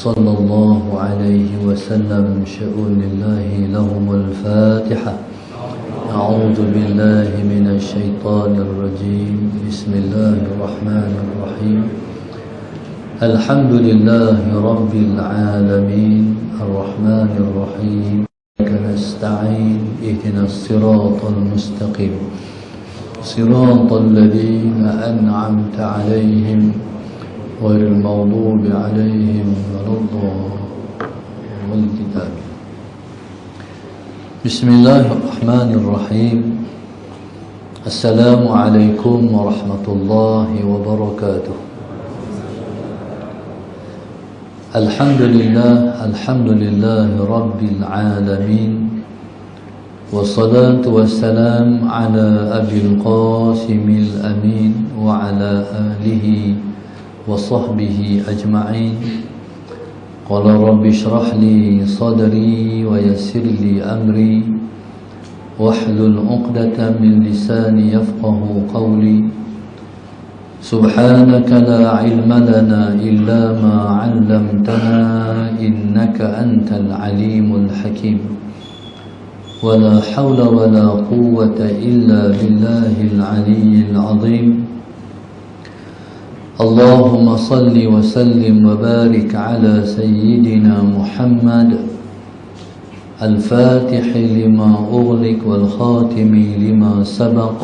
صلى الله عليه وسلم شؤون الله لهم الفاتحة. أعوذ بالله من الشيطان الرجيم. بسم الله الرحمن الرحيم. الحمد لله رب العالمين الرحمن الرحيم. نستعين اهدنا الصراط المستقيم صراط الذين أنعمت عليهم غير المغضوب عليهم ولا الضالين. بسم الله الرحمن الرحيم. السلام عليكم ورحمة الله وبركاته. الحمد لله رب العالمين، والصلاة والسلام على أبي القاسم الأمين وعلى آله وصحبه أجمعين. قال رب اشرح لي صدري ويسر لي أمري واحلل عقدة من لساني يفقه قولي. سبحانك لا علم لنا إلا ما علمتنا إنك أنت العليم الحكيم. ولا حول ولا قوة إلا بالله العلي العظيم. اللهم صل وسلم وبارك على سيدنا محمد الفاتح لما أغلق والخاتم لما سبق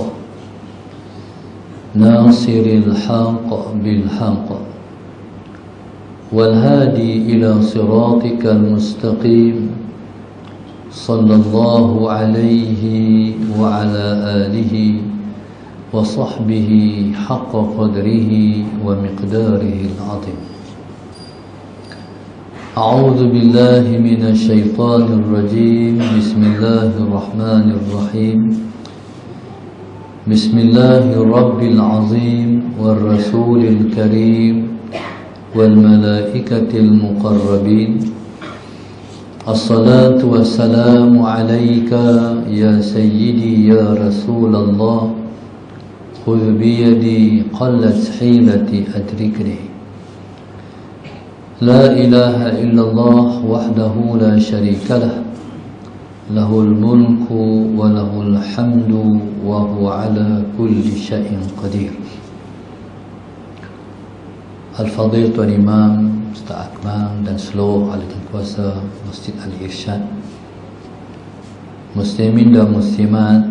ناصر الحق بالحق والهادي إلى صراطك المستقيم صلى الله عليه وعلى آله وصحبه حق قدره ومقداره العظيم. أعوذ بالله من الشيطان الرجيم. بسم الله الرحمن الرحيم. بسم الله الرب العظيم والرسول الكريم والملائكة المقربين. الصلاة والسلام عليك يا سيدي يا رسول الله. خذ بيدي قلت حيلتي أدركني. لا إله إلا الله وحده لا شريك له. له الملك وله الحمد وهو على كل شيء قدير. Al-Fadhil Tuan Imam Ustaz Akmal dan seluruh ahli dan kuasa Masjid Al-Irsyad, muslimin dan muslimat,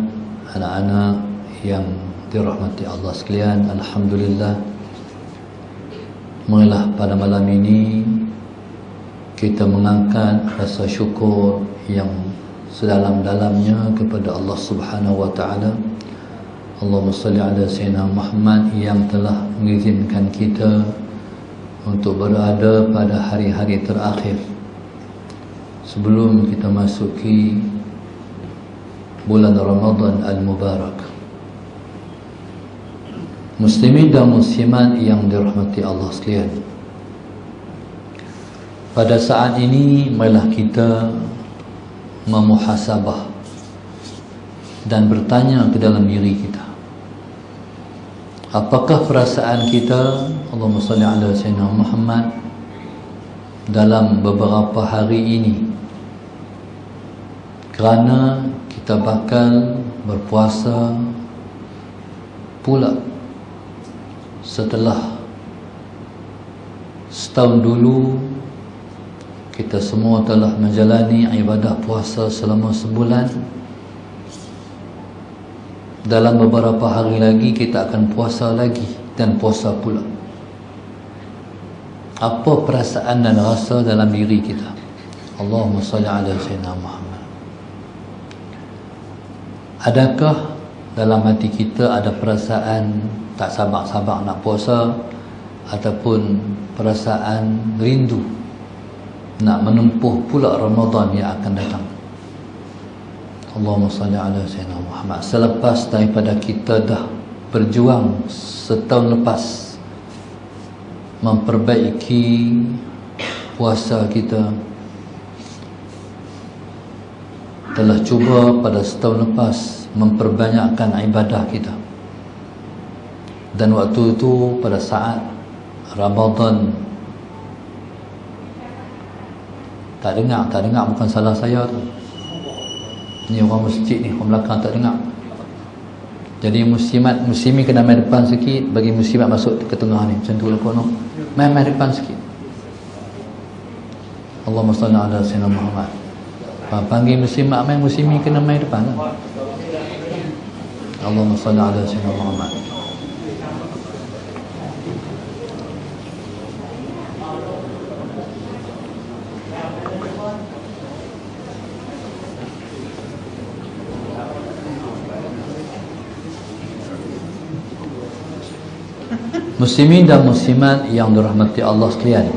anak-anak yang dirahmati Allah sekalian, alhamdulillah, marilah pada malam ini kita mengangkat rasa syukur yang sedalam-dalamnya kepada Allah Subhanahu wa taala. Allahumma salli ala sayyidina Muhammad yang telah mengizinkan kita untuk berada pada hari-hari terakhir sebelum kita masuki bulan Ramadan al-Mubarak. Muslimin dan muslimat yang dirahmati Allah sekalian, pada saat ini marilah kita memuhasabah dan bertanya ke dalam diri kita, apakah perasaan kita, Allahumma salli ala sayyidina Muhammad, dalam beberapa hari ini, kerana kita bakal berpuasa pula setelah setahun dulu kita semua telah menjalani ibadah puasa selama sebulan. Dalam beberapa hari lagi kita akan puasa lagi dan puasa pula. Apa perasaan dan rasa dalam diri kita? Allahumma salli ala sayyidina Muhammad. Adakah dalam hati kita ada perasaan tak sabar-sabar nak puasa, ataupun perasaan rindu nak menempuh pula Ramadan yang akan datang? Allahumma salli ala sayyidina Muhammad. Selepas daripada kita dah berjuang setahun lepas memperbaiki puasa kita, telah cuba pada setahun lepas memperbanyakkan ibadah kita, dan waktu itu pada saat Ramadan Tak dengar bukan salah saya tu. Ni orang masjid ni, orang belakang tak dengar. Jadi muslimin kena main depan sikit, bagi muslimat masuk ke tengah ni. Macam tu lah kono. Main depan sikit. Allahumma salli ala sayyidina Muhammad. Panggil muslimat main, muslimin kena main depan lah. Allahumma salli ala sayyidina Muhammad. Muslimin dan muslimat yang dirahmati Allah sekalian,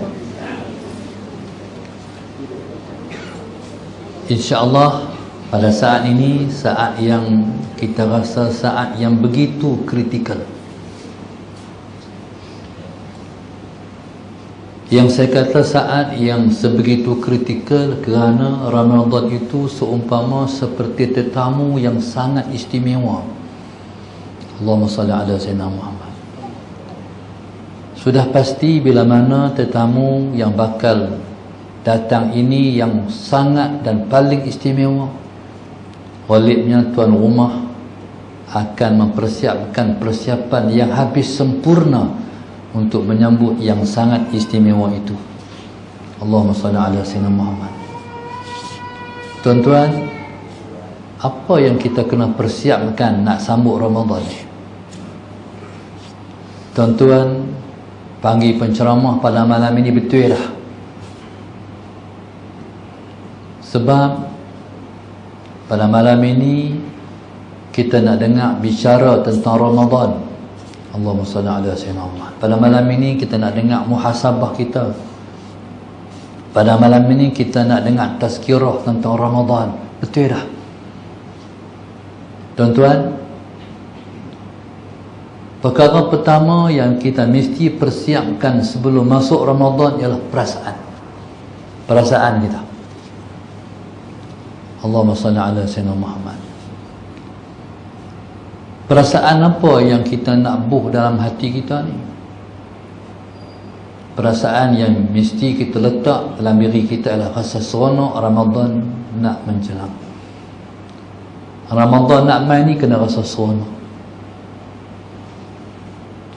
insya-Allah pada saat ini, saat yang kita rasa saat yang begitu kritikal, yang saya kata saat yang sebegitu kritikal kerana Ramadan itu seumpama seperti tetamu yang sangat istimewa. Allahumma salli ala sayyidina Muhammad. Sudah pasti bila mana tetamu yang bakal datang ini yang sangat dan paling istimewa, walidnya tuan rumah akan mempersiapkan persiapan yang habis sempurna untuk menyambut yang sangat istimewa itu. Allahumma salli ala sayyidina Muhammad. Tuan-tuan, apa yang kita kena persiapkan nak sambut Ramadan ni? Tuan-tuan, panggil penceramah pada malam ini betul dah. Sebab pada malam ini kita nak dengar bicara tentang Ramadan. Allahumma salli ala sayyidina Muhammad. Pada malam ini kita nak dengar muhasabah kita. Pada malam ini kita nak dengar tazkirah tentang Ramadan. Betul dah. Tuan-tuan, perkara pertama yang kita mesti persiapkan sebelum masuk Ramadan ialah perasaan kita. Allahumma salli ala sayyidina Muhammad. Perasaan apa yang kita nak buh dalam hati kita ni? Perasaan yang mesti kita letak dalam diri kita adalah rasa seronok Ramadan nak menjelang. Ramadan nak main ni kena rasa seronok.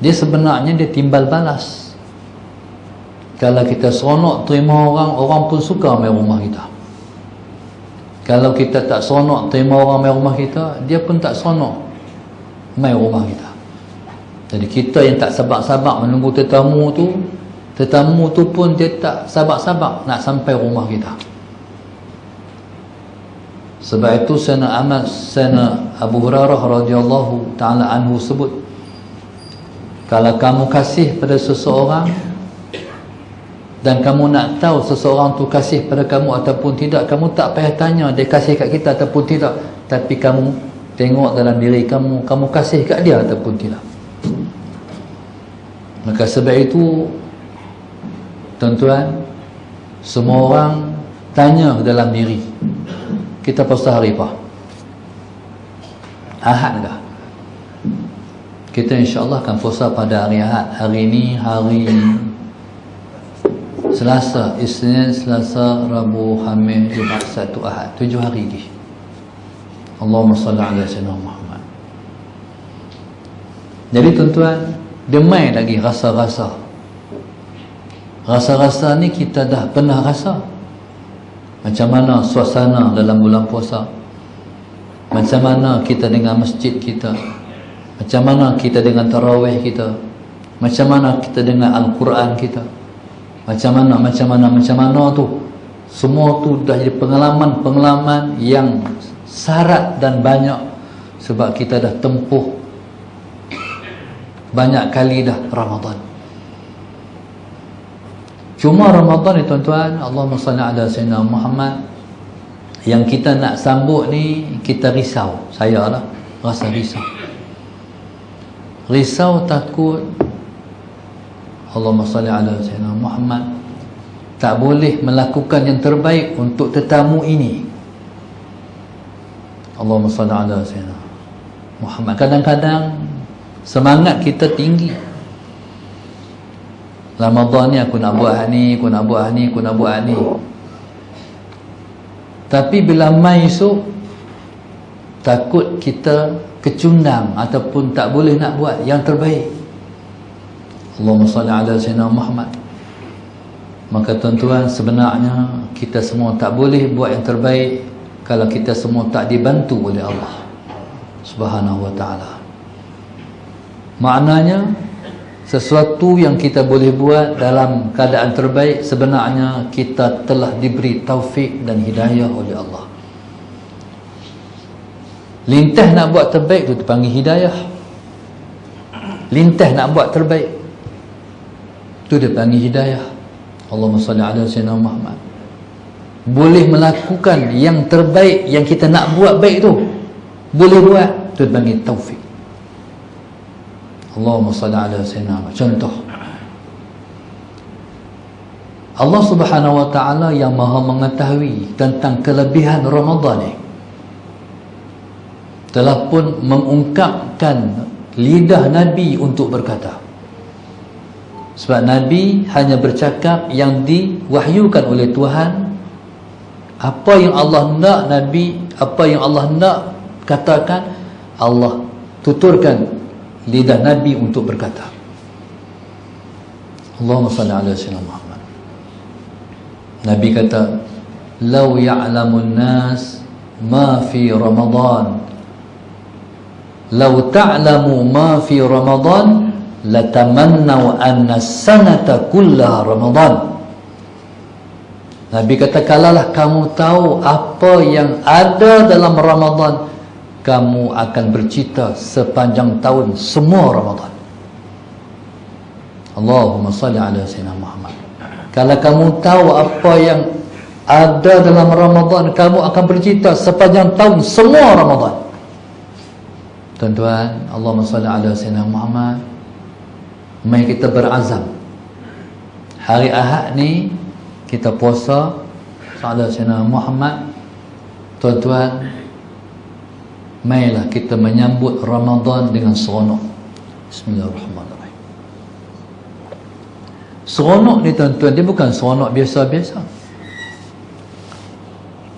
Dia sebenarnya dia timbal balas. Kalau kita seronok terima orang pun suka main rumah kita. Kalau kita tak seronok terima orang main rumah kita, dia pun tak seronok main rumah kita. Jadi kita yang tak sabar-sabar menunggu tetamu tu pun dia tak sabar-sabar nak sampai rumah kita. Sebab itu Sayyidina Abu Hurairah radhiyallahu ta'ala anhu sebut, kalau kamu kasih pada seseorang dan kamu nak tahu seseorang tu kasih pada kamu ataupun tidak, kamu tak payah tanya dia kasih kat kita ataupun tidak, tapi kamu tengok dalam diri kamu, kamu kasih kat dia ataupun tidak. Maka sebab itu tuan-tuan, semua orang tanya dalam diri, kita puasa hari apa? Ahad dah. Kita insya-Allah akan puasa pada hari Ahad. Hari ini hari Selasa, Isnin, Selasa, Rabu, Khamis, Jumaat, Sabtu, Ahad. 7 hari lagi. Allahumma salli ala sayyidina Muhammad. Jadi tuan-tuan, demai lagi rasa-rasa. Rasa-rasa ni kita dah pernah rasa. Macam mana suasana dalam bulan puasa. Macam mana kita dengan masjid kita. Macam mana kita dengan tarawih kita. Macam mana kita dengan Al-Quran kita. Macam mana tu. Semua tu dah jadi pengalaman-pengalaman yang syarat dan banyak. Sebab kita dah tempuh banyak kali dah Ramadan. Cuma Ramadan ni tuan-tuan, Allahumma salli ala sayyidina Muhammad, yang kita nak sambut ni kita risau. Saya lah rasa risau. Risau takut Allahumma salli ala sayyidina Muhammad tak boleh melakukan yang terbaik untuk tetamu ini. Allahumma salli ala sayyidina Muhammad. Kadang-kadang semangat kita tinggi. Ramadan ni aku nak buat ni, aku nak buat ni. Tapi bila mai esok, takut kita kecundang ataupun tak boleh nak buat yang terbaik. Allahumma salli ala sayyidina Muhammad. Maka tuan-tuan, sebenarnya kita semua tak boleh buat yang terbaik kalau kita semua tak dibantu oleh Allah Subhanahu wa ta'ala. Maknanya sesuatu yang kita boleh buat dalam keadaan terbaik, sebenarnya kita telah diberi taufik dan hidayah oleh Allah. Lintah nak buat terbaik tu dipanggil hidayah. Lintah nak buat terbaik tu dipanggil hidayah. Allahumma salli ala sayyidina Muhammad. Boleh melakukan yang terbaik yang kita nak buat baik tu, boleh buat, tu dipanggil taufik. Allahumma salli ala sayyidina Muhammad. Contoh, Allah Subhanahu wa ta'ala yang maha mengetahui tentang kelebihan Ramadan ni telah pun mengungkapkan lidah Nabi untuk berkata. Sebab Nabi hanya bercakap yang diwahyukan oleh Tuhan. Apa yang Allah nak Nabi, apa yang Allah nak katakan, Allah tuturkan lidah Nabi untuk berkata. Allahumma salli ala sayyidina Muhammad. Nabi kata, "Lau ya'lamun nas ma fi Ramadan, lau ta'lamu ma fi Ramadan, latamannau anna sanata kullaha Ramadan." Nabi kata, kalaulah kamu tahu apa yang ada dalam Ramadan, kamu akan bercita sepanjang tahun semua Ramadan. Allahumma salli ala sayyidina Muhammad. Kalau kamu tahu apa yang ada dalam Ramadan, kamu akan bercita sepanjang tahun semua Ramadan. Tuan-tuan, Allahumma salli ala sayyidina Muhammad. Mari kita berazam. Hari Ahad ni kita puasa ala sayyidina Muhammad. Tuan-tuan, marilah kita menyambut Ramadan dengan seronok. Bismillahirrahmanirrahim. Seronok ni tuan-tuan, dia bukan seronok biasa-biasa.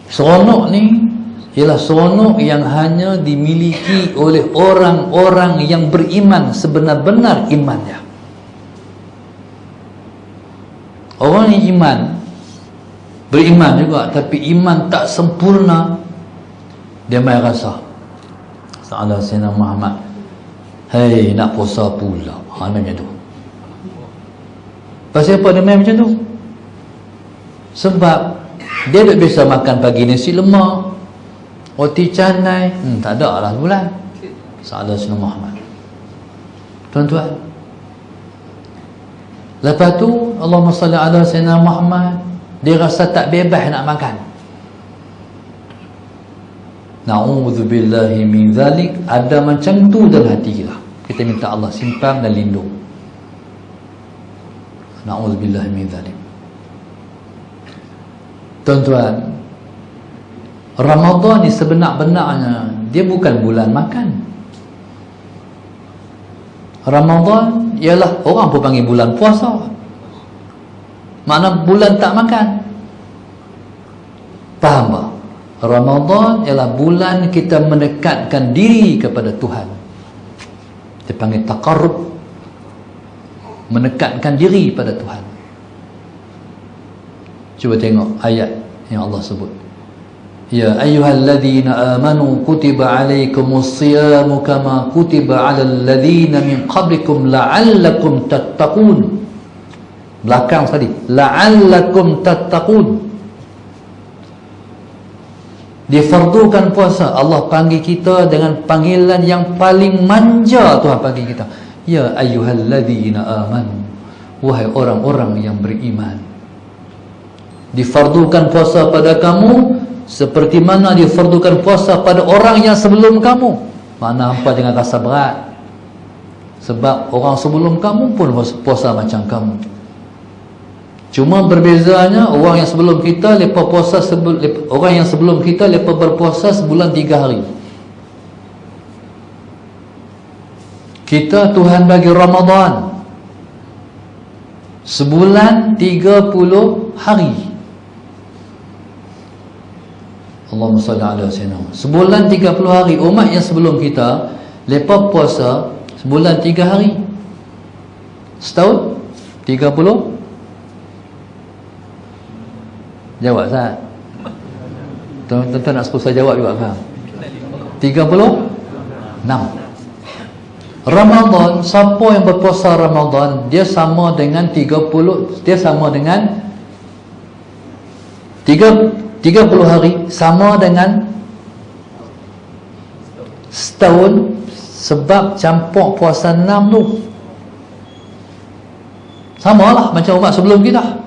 Seronok ni ialah seronok yang hanya dimiliki oleh orang-orang yang beriman sebenar-benar imannya. Orang yang iman, beriman juga, tapi iman tak sempurna, dia mai rasa Salah Sayyidina Muhammad, hei nak puasa pula, macam tu. Pasal apa dia main macam tu? Sebab dia tak biasa makan pagi nasi lemak, roti canai, tak ada lah sebulan. Salah Sayyidina Muhammad. Tuan-tuan, lepas tu Allahumma salli ala Sayyidina Muhammad, dia rasa tak bebas nak makan. Na'udzubillahi min zalik. Ada macam tu dalam hati kita. Kita minta Allah simpan dan lindung. Na'udzubillahi min zalik. Tuan-tuan, Ramadan ni sebenar-benarnya dia bukan bulan makan. Ramadan ialah orang pun panggil bulan puasa. Makna bulan tak makan. Faham tak? Ramadan ialah bulan kita mendekatkan diri kepada Tuhan. Dia panggil taqarrub, mendekatkan diri pada Tuhan. Cuba tengok ayat yang Allah sebut. Ya ayyuhalladzina amanu kutiba alaikumus siyamu kama kutiba alal ladzina min qablikum la'allakum tattaqun. Belakang tadi, la'allakum tattaqun. Difardukan puasa. Allah panggil kita dengan panggilan yang paling manja. Tuhan panggil kita, ya ayyuhalladzina amanu, wahai orang-orang yang beriman. Difardukan puasa pada kamu seperti mana difardukan puasa pada orang yang sebelum kamu. Mana hampa jangan rasa berat, sebab orang sebelum kamu pun puasa macam kamu. Cuma berbezanya orang yang sebelum kita lepas puasa orang yang sebelum kita lepas berpuasa sebulan 3 hari. Kita Tuhan bagi Ramadan sebulan 30 hari. Allahumma salli ala sayyidina. Sebulan 30 hari. Umat yang sebelum kita, lepas puasa sebulan 3 hari. Setahun 30. Jawab Ustaz. Tuan-tuan nak suruh saya jawab juga kan? 36. Ramadan, siapa yang berpuasa Ramadan, dia sama dengan 30, dia sama dengan 30 hari, sama dengan setahun, sebab campur puasa 6 tu. Samalah macam umat sebelum kita.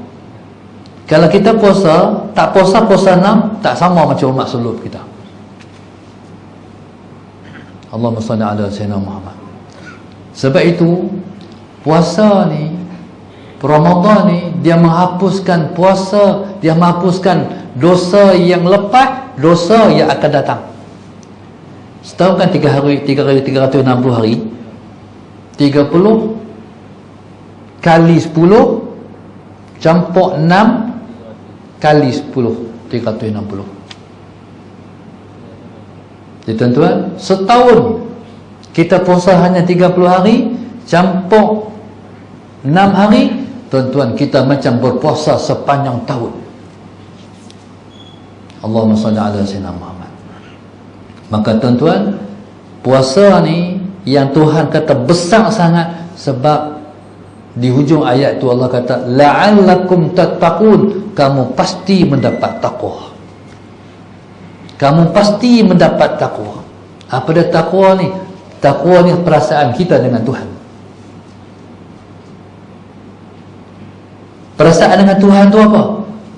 Kalau kita puasa, tak puasa 6, tak sama macam umat sebelum kita. Allahumma salli ala sayyidina Muhammad. Sebab itu puasa ni, Ramadan ni, dia menghapuskan puasa, dia menghapuskan dosa yang lepas, dosa yang akan datang. Setahun kan 3 hari, 360 hari. 30 kali 10 campur 6 kali 10, 360. Jadi tuan-tuan, setahun kita puasa hanya 30 hari, campur 6 hari, tuan-tuan, kita macam berpuasa sepanjang tahun. Allahumma salli ala sayyidina Muhammad. Maka tuan-tuan, puasa ni yang Tuhan kata besar sangat, sebab di hujung ayat tu Allah kata la'allakum tattaqun, kamu pasti mendapat takwa. Kamu pasti mendapat takwa. Apa dia takwa ni? Takwa ni perasaan kita dengan Tuhan. Perasaan dengan Tuhan tu apa?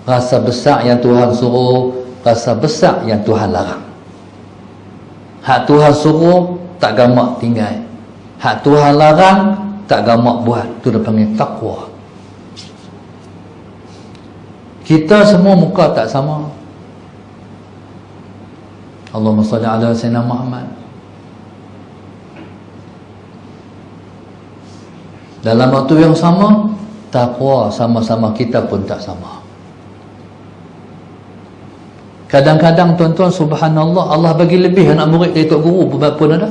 Rasa besar yang Tuhan suruh, rasa besar yang Tuhan larang. Hak Tuhan suruh tak gamak tinggal, hak Tuhan larang tak gamak buat. Tu dia panggil takwa. Kita semua muka tak sama. Allahumma salli ala sayyidina Muhammad. Dalam waktu yang sama, takwa sama-sama kita pun tak sama. Kadang-kadang tuan-tuan, subhanallah, Allah bagi lebih anak murid dari tok guru pun ada.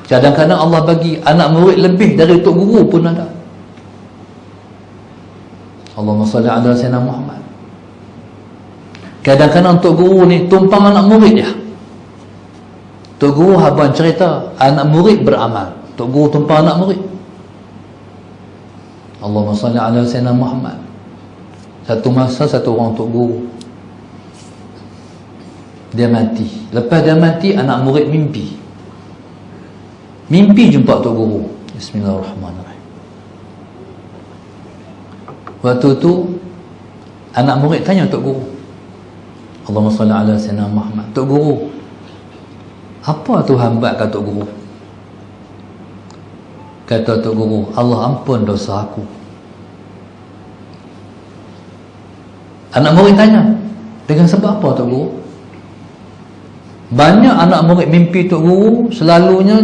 Kadang-kadang Allah bagi anak murid lebih dari tok guru pun ada. Allahumma salli ala sayyidina Muhammad. Kadang-kadang tok guru ni tumpang anak murid dia. Tok guru haban cerita, anak murid beramal, tok guru tumpang anak murid. Allahumma salli ala sayyidina Muhammad. Satu masa satu orang tok guru, dia mati. Lepas dia mati, anak murid mimpi jumpa tok guru. Bismillahirrahmanirrahim. Waktu tu anak murid tanya tok guru, Allahumma salli ala sayyidina Muhammad, tok guru, apa Tuhan buat kat tok guru? Kata tok guru, Allah ampun dosa aku. Anak murid tanya, dengan sebab apa tok guru? Banyak anak murid mimpi tok guru, selalunya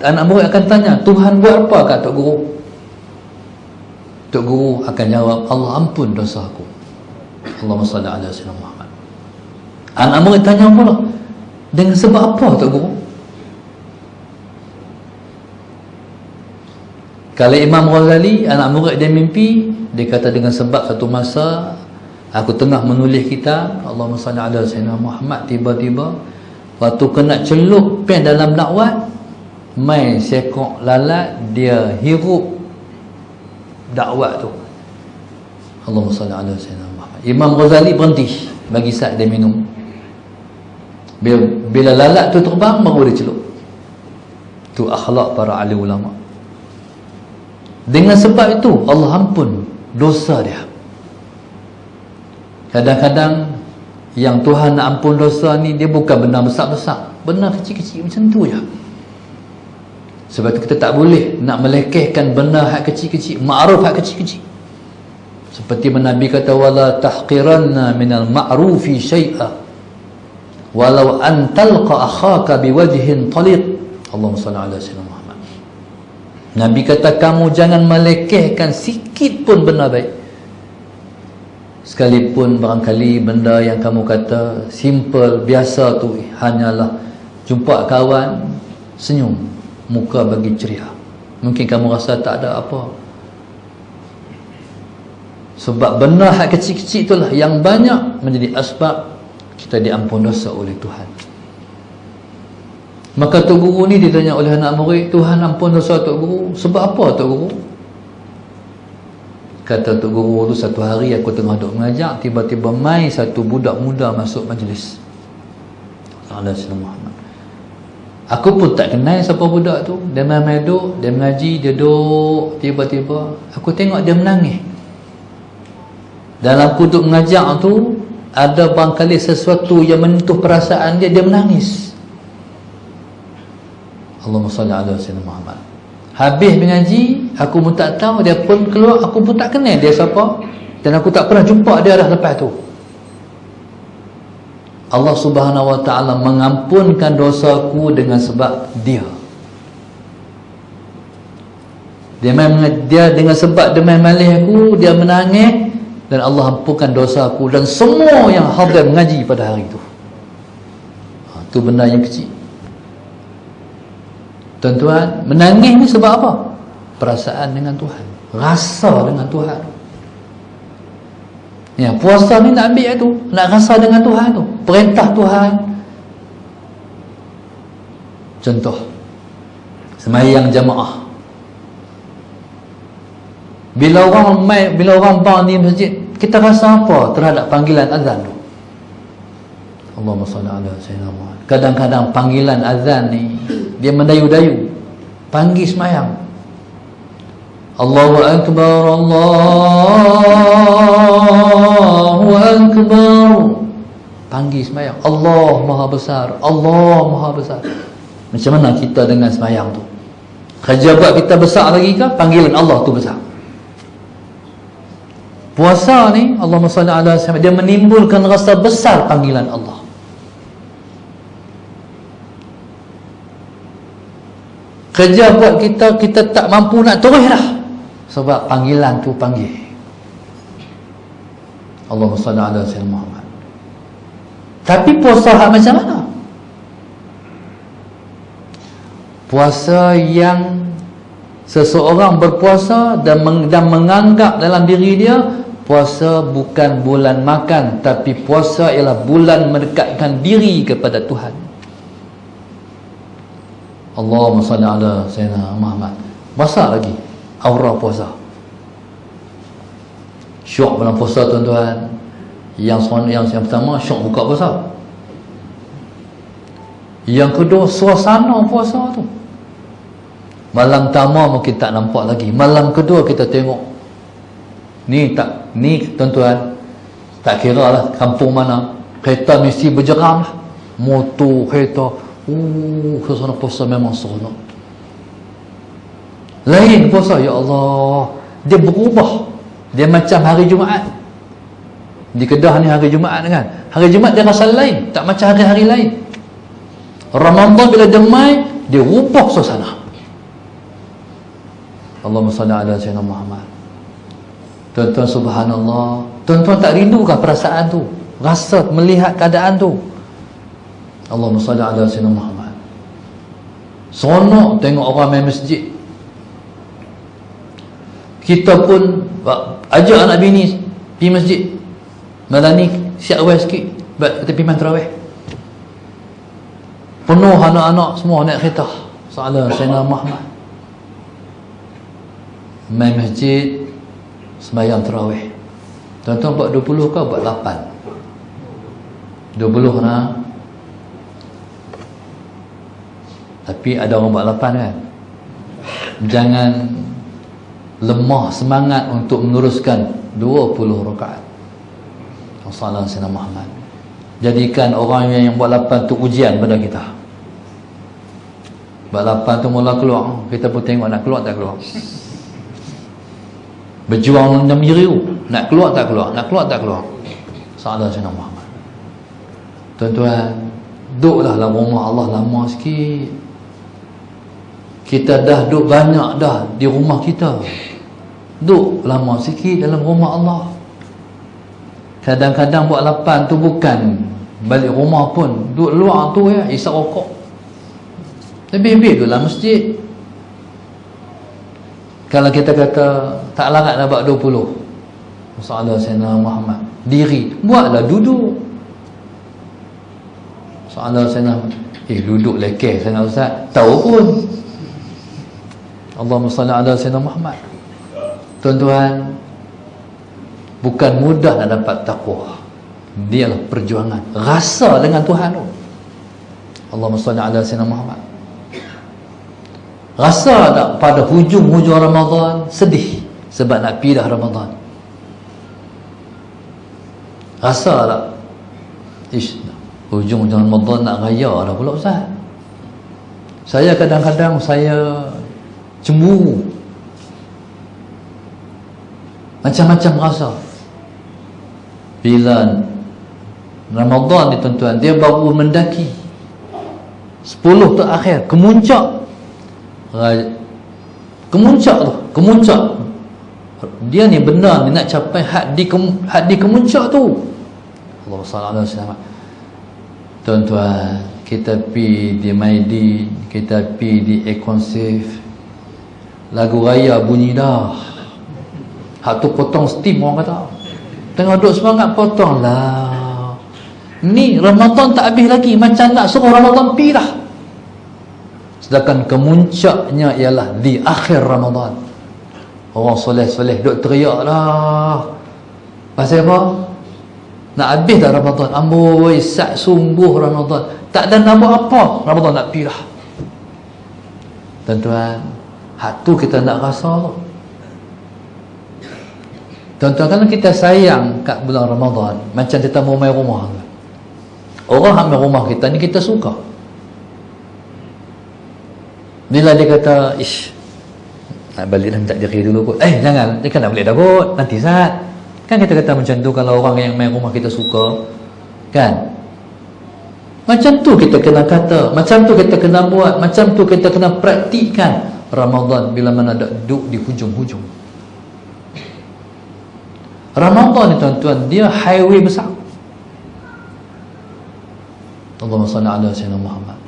anak murid akan tanya, Tuhan buat apa kat tok guru? Tok guru akan jawab, Allah ampun dosa aku. Allahumma salli ala sayyidina Muhammad. Anak murid tanya pula, dengan sebab apa tok guru? Kalau Imam Ghazali, anak murid dia mimpi, dia kata dengan sebab satu masa aku tengah menulis kitab, Allahumma salli ala sayyidina Muhammad, tiba-tiba waktu kena celup pen dalam dakwah, mai sekok lalat, dia hirup dakwah tu. Allahumma salli ala sayyidina Muhammad. Imam Ghazali berhenti bagi saat dia minum. Bila lalat tu terbang, baru dia celup. Tu akhlak para ahli ulama. Dengan sebab itu Allah ampun dosa dia. Kadang-kadang yang Tuhan nak ampun dosa ni, dia bukan benda besar-besar, benda kecil-kecil macam tu je. Sebab tu kita tak boleh nak melekehkan benda hak kecil-kecil, ma'ruf hak kecil-kecil. Seperti Nabi kata, wala tahqiranna minal ma'rufi syai'a walau an talqa akhaka biwajhin taliq. Allahumma salli ala sayyidina Muhammad. Nabi kata, kamu jangan melekehkan sikit pun benda baik. Sekalipun barangkali benda yang kamu kata simple, biasa tu hanyalah jumpa kawan, senyum, muka bagi ceria. Mungkin kamu rasa tak ada apa. Sebab benda hak kecil-kecil itulah yang banyak menjadi asbab kita diampun dosa oleh Tuhan. Maka Tok Guru ni ditanya oleh anak murid, Tuhan ampun dosa Tok Guru, sebab apa Tok Guru? Kata Tok Guru tu, satu hari aku tengah duk mengajar, tiba-tiba mai satu budak muda masuk majlis. Muhammad. Aku pun tak kenal siapa budak tu. Dia main duduk, dia mengaji, dia duduk, tiba-tiba aku tengok dia menangis. Dalam aku duk mengajar tu, ada barangkali sesuatu yang menyentuh perasaan dia, dia menangis. Allahumma salli ala sayyidina Muhammad. Habis mengaji, aku pun tak tahu, dia pun keluar, aku pun tak kenal dia siapa, dan aku tak pernah jumpa dia dah lepas tu. Allah Subhanahu wa ta'ala mengampunkan dosaku dengan sebab dia. Dia dengan sebab dia main malih aku, dia menangis, dan Allah ampunkan dosaku dan semua yang hadir mengaji pada hari itu. Itu benda yang kecil. Tuan-tuan, menangis ni sebab apa? Perasaan dengan Tuhan, rasa dengan Tuhan. Ya, puasa ni nak ambil tu, nak rasa dengan Tuhan tu, perintah Tuhan. Contoh, sembahyang jamaah. Bila orang bang di masjid, kita rasa apa terhadap panggilan azan tu? Allahumma salli ala sayyidina Muhammad. Kadang-kadang panggilan azan ni dia mendayu-dayu, panggil sembahyang. Allahu akbar, Allahu akbar, panggil sembahyang. Allah maha besar, Allah maha besar. Macam mana kita dengan sembahyang tu? Kerja buat kita besar lagi ke? Panggilan Allah tu besar. Puasa ni, Allahumma salli ala sayyidina, dia menimbulkan rasa besar panggilan Allah. Kerja buat kita tak mampu nak terus dah, sebab panggilan tu panggil. Allahumma salli ala sayyidina Muhammad. Tapi puasa hak macam mana? Puasa yang seseorang berpuasa dan menganggap dalam diri dia, puasa bukan bulan makan, tapi puasa ialah bulan mendekatkan diri kepada Tuhan. Allahumma salli ala sayyidina Muhammad. Besar lagi aura puasa. Syok dalam puasa, tuan-tuan. Yang pertama, syok buka puasa. Yang kedua, suasana puasa tu. Malam pertama mungkin tak nampak lagi. Malam kedua kita tengok. Ni tuan-tuan, tak kira lah kampung mana, kereta mesti berjeram lah. Motor, kereta, suasana puasa memang seronok. Lain puasa, ya Allah, dia berubah. Dia macam hari Jumaat. Di Kedah ni hari Jumaat kan, hari Jumaat dia rasa lain, tak macam hari-hari lain. Ramadan bila dia mai, dia ubah suasana. Allahumma salli ala sayyidina Muhammad. Tuan-tuan, subhanallah, tuan-tuan tak rindukan perasaan tu, rasa melihat keadaan tu? Allahumma salli ala sayyidina Muhammad. Seronok tengok orang main masjid. Kita pun ajak anak bini pergi masjid. Malam ni siap awal sikit, kita pergi main tarawih. Penuh anak-anak semua naik kereta. Salah Sayyidina Muhammad. Main masjid, sembahyang tarawih. Tuan-tuan buat 20 ke buat 8? 20 nah. Tapi ada orang buat 8 kan. Jangan lemah semangat untuk meneruskan 20 rakaat. Salam Sayyidina Muhammad. Jadikan orang yang buat 8 tu ujian pada kita. Buat 8 tu mula keluar, kita pun tengok nak keluar tak keluar. Berjuang dalam diri tu, nak keluar tak keluar, nak keluar tak keluar. Salam Sayyidina Muhammad. Tuan-tuan, duduklah dalam rumah Allah lama sikit. Kita dah duduk banyak dah di rumah kita. Duduk lama sikit dalam rumah Allah. Kadang-kadang buat lapan tu bukan balik rumah pun, duduk luar tu ya, isap rokok. Lebih-lebih duduk dalam masjid. Kalau kita kata tak larat dah buat 20 Masalah Sayyidina Muhammad diri, buatlah duduk. Masalah Sayyidina duduk lekeh Sayyidina Ustaz, tahu pun. Allahumma salli ala Sayyidina Muhammad. Tuan-tuan, bukan mudah nak dapat taqwa. Dia lah perjuangan, rasa dengan Tuhan tu. Allahumma salli ala Sayyidina Muhammad. Rasa tak pada hujung-hujung Ramadan sedih sebab nak pindah Ramadan? Rasa tak hujung-hujung Ramadan nak raya dah pula Ustaz? Saya kadang-kadang saya cemburu, macam-macam rasa. Bila Ramadan ni tuan-tuan, dia baru mendaki 10 terakhir, kemuncak tu, dia ni benar ni nak capai had di kemuncak tu. Allah sallallahu alaihi wasallam. Tuan-tuan, kita pi di Maidin, kita pi di Ekonsif, lagu raya bunyi dah. Hak tu potong steam orang kata. Tengah duduk semangat potong lah. Ni Ramadan tak habis lagi, macam nak suruh Ramadan pi dah. Sedangkan kemuncaknya ialah di akhir Ramadan. Orang soleh-soleh duk teriak lah. Pasal apa? Nak habis dah Ramadan. Amboi, sak sungguh Ramadan. Tak ada nak buat apa, Ramadan nak pergi dah. Tuan-tuan, hak tu kita nak rasa. Tuan-tuan, kalau kita sayang kat bulan Ramadan, macam kita mau main rumah. Orang ambil rumah kita ni kita suka. Bila dia kata, ish, nak balik dah minta diri dulu kot. Jangan, dia kan nak balik dah kot, nanti saat. Kan kita kata macam tu kalau orang yang main rumah kita suka. Kan? Macam tu kita kena kata, macam tu kita kena buat, macam tu kita kena praktikkan Ramadan bila mana ada duduk di hujung-hujung. Ramadan ni tuan-tuan, dia highway besar. Allahumma salli ala Sayyidina Muhammad.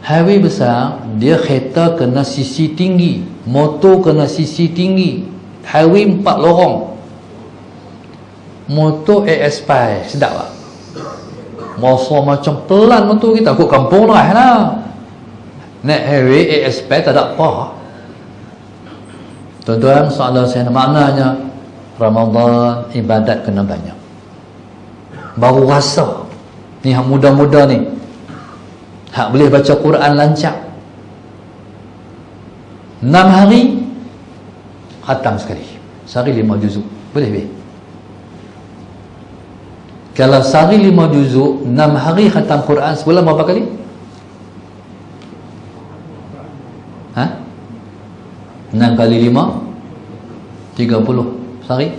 Highway besar, dia kereta kena sisi tinggi, motor kena sisi tinggi. Highway 4 lorong. Motor AS5, sedap tak? Masa macam pelan motor kita, kot kampung lah. Naik highway AS5 tak ada apa. Tuan-tuan, soalan saya maknanya Ramadan ibadat kena banyak. Baru rasa ni hak muda-muda ni, hak boleh baca Quran lancar. 6 hari khatam sekali. Sehari 5 juzuk. Boleh? Kalau sehari 5 juzuk, 6 hari khatam Quran, sebulan berapa kali? 6 kali 5 30 sehari.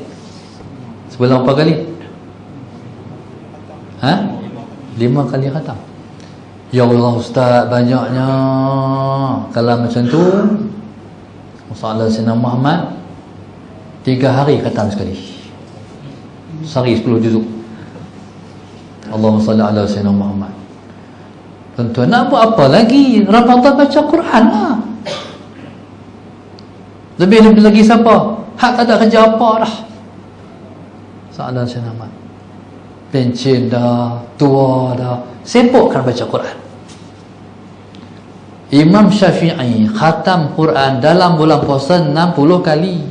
Sebulan berapa kali? 5 kali khatam. Ya Allah Ustaz, banyaknya. Kalau macam tu, Masalah Sayyidina Muhammad 3 hari khatam sekali. Sehari 10 juzuk. Allahumma salli ala Sayyidina Muhammad. Tuan-tuan, nak buat apa lagi? Ramadan baca Quran lah. Lebih-lebih lagi siapa? Hak tak ada kerja apa dah. Salah Sayyidina Muhammad. Pencen dah, tua dah, sibuk kan baca Quran. Imam Syafi'i khatam Quran dalam bulan puasa 60 kali.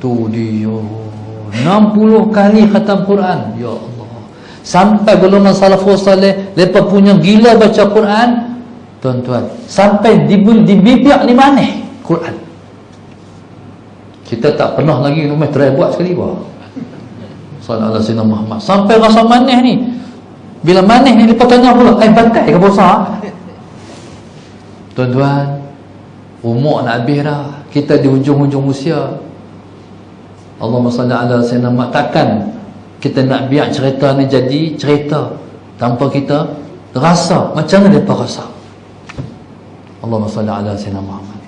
Tu dia 60 kali khatam Quran. Ya Allah. Sampai golongan salafus salih lepas punya gila baca Quran. Tuan-tuan, sampai di bibir ni mana Quran. Kita tak pernah lagi rumah try buat sekali bah. Sallallahu alaihi wasallam Muhammad. Sampai rasa manis ni. Bila manis ni lepas tanya pula, batai ke puasa? Tuan-tuan, umur nak habis dah. Kita di hujung-hujung usia. Allahumma salli ala Sayyidina Muhammad. Takkan kita nak biar cerita ni jadi cerita tanpa kita rasa. Macam mana mereka rasa? Allahumma salli ala Sayyidina Muhammad.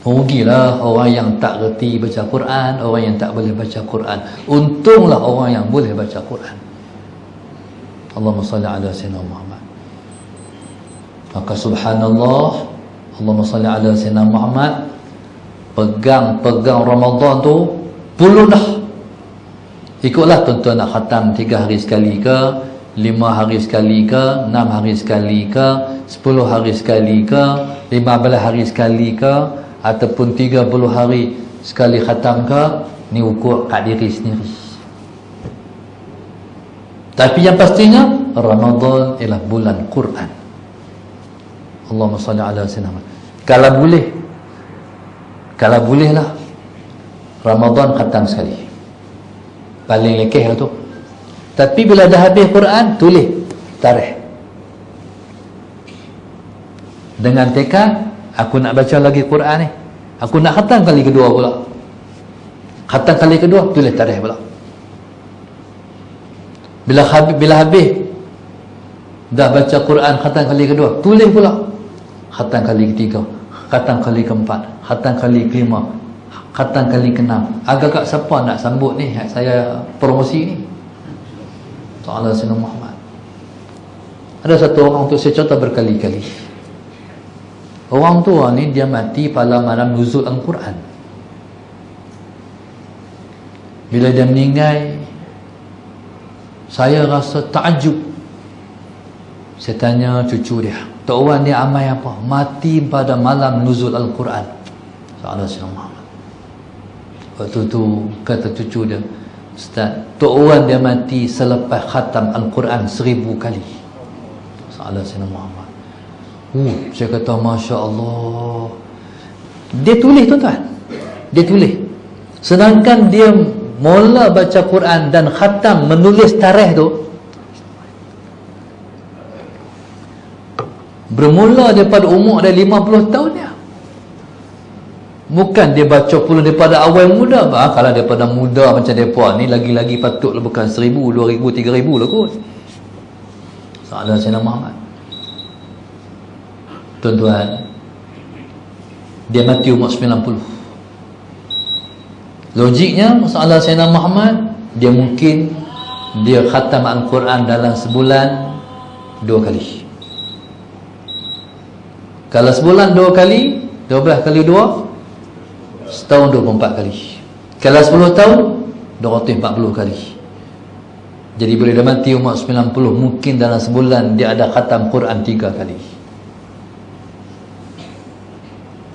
Rugilah orang yang tak reti baca Quran, orang yang tak boleh baca Quran. Untunglah orang yang boleh baca Quran. Allahumma salli ala sayyidina Muhammad. Maka subhanallah, Allahumma salli ala sayyidina Muhammad. Pegang Ramadan tu puluh dah. Ikutlah tuan-tuan nak khatam 3 hari sekali ke, 5 hari sekali ke, 6 hari sekali ke, 10 hari sekali ke, 15 hari sekali ke, ataupun 30 hari sekali khatam ke. Ni ukur kat diri sendiri. Tapi yang pastinya Ramadan ialah bulan Quran. Allahumma salli ala sayyidina Muhammad. Kalau boleh lah Ramadan khatam sekali, paling lekeh lah tu. Tapi bila dah habis Quran, tulis tarikh dengan tekad, aku nak baca lagi Quran ni, aku nak khatam kali kedua pula. Khatam kali kedua, tulis tarikh pula. Bila habis dah baca Quran khatam kali kedua, tulis pula khatam kali ketiga, khatam kali keempat, khatam kali kelima, khatam kali keenam. Agak-agak siapa nak sambut ni saya promosi ni? Ta'ala Sayyidina Muhammad. Ada satu orang tu saya cerita berkali-kali. Orang tua ni dia mati pada malam nuzul Al-Quran. Bila dia meninggal, saya rasa takjub. Saya tanya cucu dia, Tok Wan dia amal apa? Mati pada malam nuzul Al-Quran. Ta'ala Sayyidina Muhammad. Waktu tu kata cucu dia, Ustaz, Tok Wan dia mati selepas khatam Al-Quran 1000 kali. Ta'ala Sayyidina Muhammad. Saya kata Masya Allah. Dia tulis tuan-tuan, dia tulis. Sedangkan dia mula baca Quran dan khatam menulis tarikh tu bermula daripada umur dia 50 tahun dia. Bukan dia baca pula daripada awal muda. Kalau daripada muda macam mereka ni, lagi-lagi patutlah bukan 1000, 2000, 3000 lah kot. Salah Sayyidina Muhammad. Tuan-tuan, dia mati umur 90. Logiknya masalah Sayyidina Muhammad, dia mungkin dia khatam Al-Quran dalam sebulan 2 kali. Kalau sebulan 2 kali, 12 kali 2, setahun 24 kali. Kalau 10 tahun, 240 kali. Jadi bila dia mati umur 90, mungkin dalam sebulan dia ada khatam Quran 3 kali.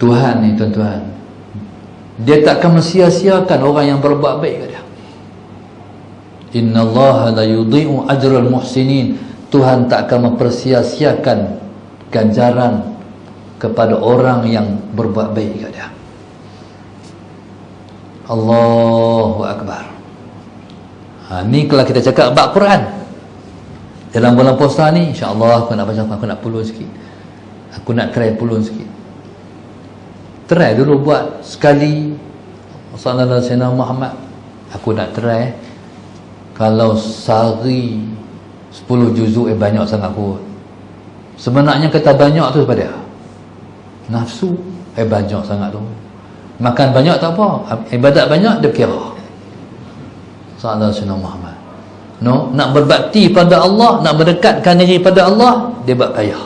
Tuhan ni tuan-tuan, dia takkan mensia-siakan orang yang berbuat baik kepada dia. Innallaha la yudhi'u ajral muhsinin. Tuhan tak akan mempersia-siakan ganjaran kepada orang yang berbuat baik kepada dia. Allahu Akbar. Ni kalau kita cakap bab Quran dalam bulan puasa ni, insya-Allah aku nak baca, aku nak pulun sikit. Aku nak try pulun sikit. Try dulu buat sekali. Sallallahu alaihi wasallam Muhammad. Aku nak try. Kalau sehari 10 juzuk banyak sangat kot. Sebenarnya kata banyak tu pada nafsu banyak sangat tu. Makan banyak tak apa, ibadat banyak dia kira. Sallallahu alaihi wasallam Muhammad. No, nak berbakti pada Allah, nak berdekatkan diri pada Allah, dia buat payah.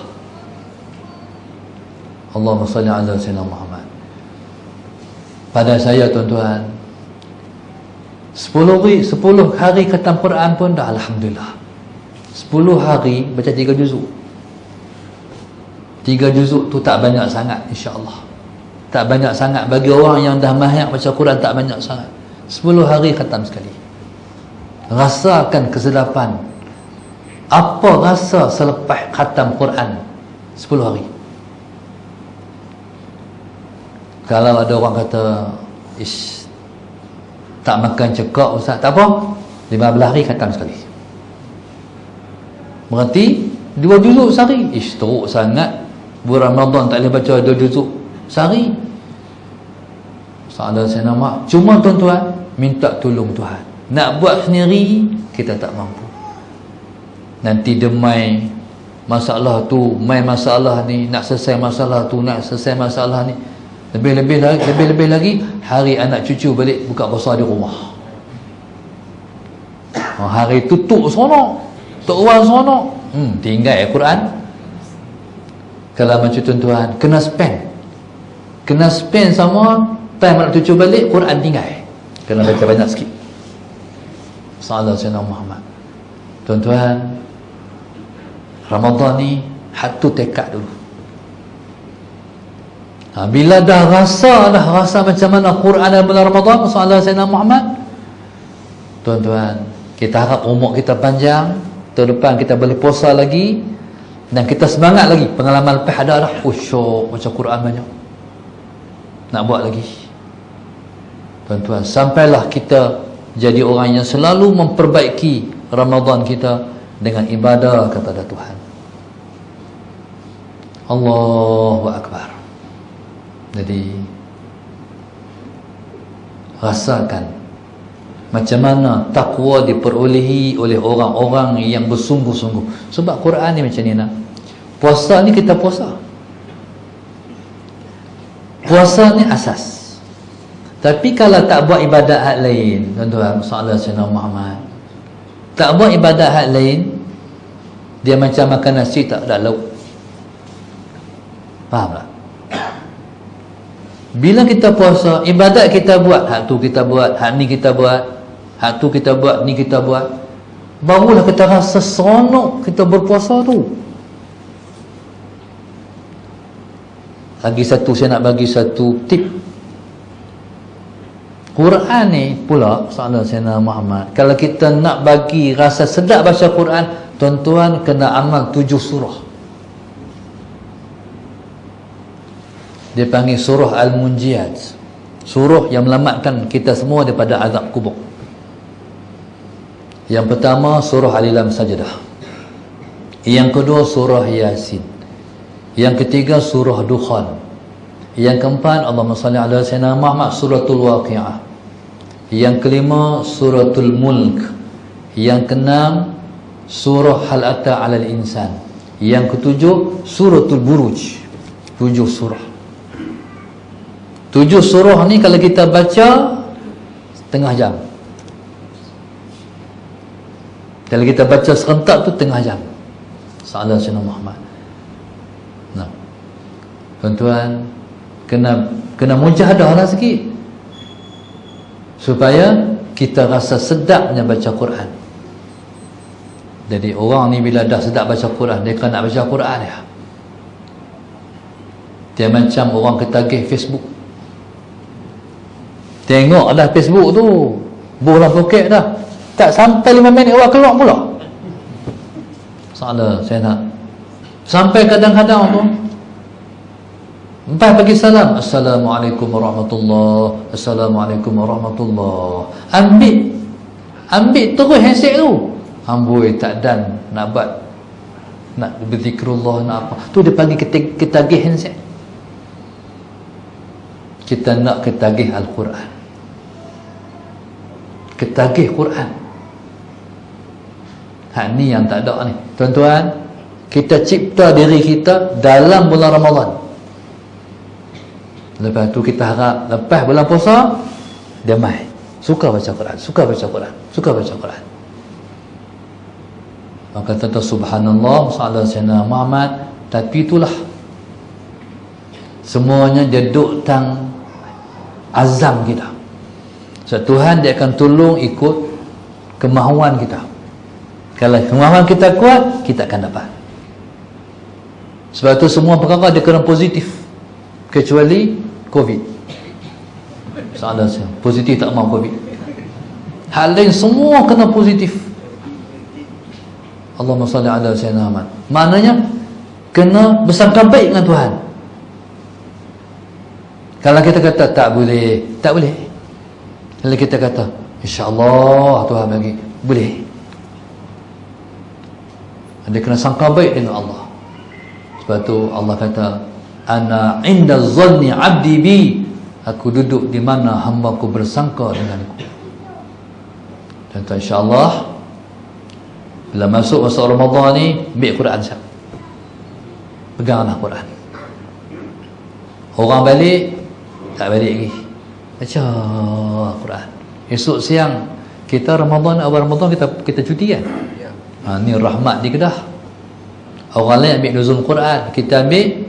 Allahumma salli ala sayyidina Muhammad. Pada saya tuan-tuan, 10 hari khatam Quran pun dah alhamdulillah. 10 hari baca 3 juzuk. 3 juzuk tu tak banyak sangat, insya-Allah. Tak banyak sangat bagi orang yang dah mahir baca Quran, tak banyak sangat. 10 hari khatam sekali. Rasakan kesedapan. Apa rasa selepas khatam Quran 10 hari? Kalau ada orang kata, tak makan cekak Ustaz, tak apa, 15 hari khatam sekali. Berarti 2 juzuk sehari. Teruk sangat. Bulan Ramadan tak boleh baca 2 juzuk sehari. Salah saya nama. Cuma tuan-tuan, minta tolong Tuhan. Nak buat sendiri, kita tak mampu. Nanti demai masalah tu, main masalah ni, nak selesai masalah tu, nak selesai masalah ni. Lebih-lebih lagi hari anak cucu balik buka puasa di rumah. Hari tutup sono, tok wan sono, tinggal Quran. Kalau macam tuan-tuan kena spend sama time anak cucu balik, Quran tinggal. Kena baca banyak sikit. Sallallahu alaihi Muhammad. Tuan-tuan, Ramadan ni hatu tekad dulu. Bila dah rasa macam mana Quran dalam bulan Ramadan, sallallahu alaihi Muhammad, tuan-tuan, kita harap umur kita panjang, tahun depan kita boleh puasa lagi, dan kita semangat lagi. Pengalaman lepas ada dah, syok macam Quran banyak, nak buat lagi. Tuan-tuan, sampailah kita jadi orang yang selalu memperbaiki Ramadan kita dengan ibadah kepada Tuhan. Allahu Akbar. Jadi rasakan macam mana takwa diperolehi oleh orang-orang yang bersungguh-sungguh. Sebab Quran ni macam ni nak. Puasa ni kita puasa. Puasa ni asas. Tapi kalau tak buat ibadat hak lain, tuan-tuan, sallallahu alaihi Muhammad, tak buat ibadat hak lain, dia macam makan nasi tak ada lauk. Faham tak? Bila kita puasa, ibadat kita buat, hak tu kita buat, hak ni kita buat, hak tu kita buat, ni kita buat, barulah kita rasa seronok kita berpuasa tu. Saya nak bagi satu tip. Quran ni pula, sallallahu alaihi Muhammad, kalau kita nak bagi rasa sedap baca Quran, tuan-tuan kena amal 7 surah. Dia panggil surah Al-Munjiyat, surah yang melamatkan kita semua daripada azab kubur. Yang pertama surah Al-Lam Sajdah, yang kedua surah Yasin, yang ketiga surah Dukhan, yang keempat Allahumma salli ala sayyidina Muhammad suratul Waqi'ah, yang kelima suratul Mulk, yang keenam surah Hal Ata 'alal Insan, yang ketujuh suratul Buruj. 7 surah. 7 surah ni kalau kita baca setengah jam. Kalau kita baca serentak tu setengah jam. Sallallahu alaihi Muhammad. Nah, tuan-tuan kena mujahadah lah sikit, supaya kita rasa sedapnya baca Quran. Jadi orang ni bila dah sedap baca Quran, dia kan nak baca Quran ya. Dia macam orang ketagih Facebook. Tengok dah Facebook tu, bola poket dah, tak sampai 5 minit awak keluar pula. Salah, saya nak sampai kadang-kadang tu empat bagi salam, Assalamualaikum warahmatullahi, Assalamualaikum warahmatullahi. Ambil terus handset tu. Amboi tak dan nak buat, nak berzikrullah, nak apa tu, dia panggil ketagih handset. Kita nak ketagih Al-Quran, ketagih Quran. Hak ni yang tak ada ni, tuan-tuan. Kita cipta diri kita dalam bulan Ramadan. Lepas tu kita harap lepas bulan puasa dia mai suka baca Quran, suka baca Quran, suka baca Quran. Maka kata subhanallah, sallallahu alaihi Muhammad. Tapi itulah semuanya dia duk tang azam kita. So Tuhan dia akan tolong ikut kemahuan kita. Kalau kemahuan kita kuat, kita akan dapat. Sebab tu semua perkara dia kena positif, kecuali COVID. Salah saya, positif tak mau COVID. Hal lain semua kena positif. Allahumma salli ala sayyidina Muhammad. Maknanya kena bersangka baik dengan Tuhan. Kalau kita kata tak boleh, tak boleh. Kalau kita kata insya-Allah Tuhan bagi, boleh. Dia kena sangka baik dengan Allah. Sebab tu Allah kata, ana inda zanni abdi bi, aku duduk di mana hamba-Ku bersangka denganku. Dan insya-Allah bila masuk masa Ramadan ni, ambil Quran siap. Peganglah Quran. Orang balik tak balik lagi. Baca Quran. Esok siang kita Ramadan, awal Ramadan kita cuti kan. Ni rahmat di Kedah. Orang lain ambil nuzul Quran, kita ambil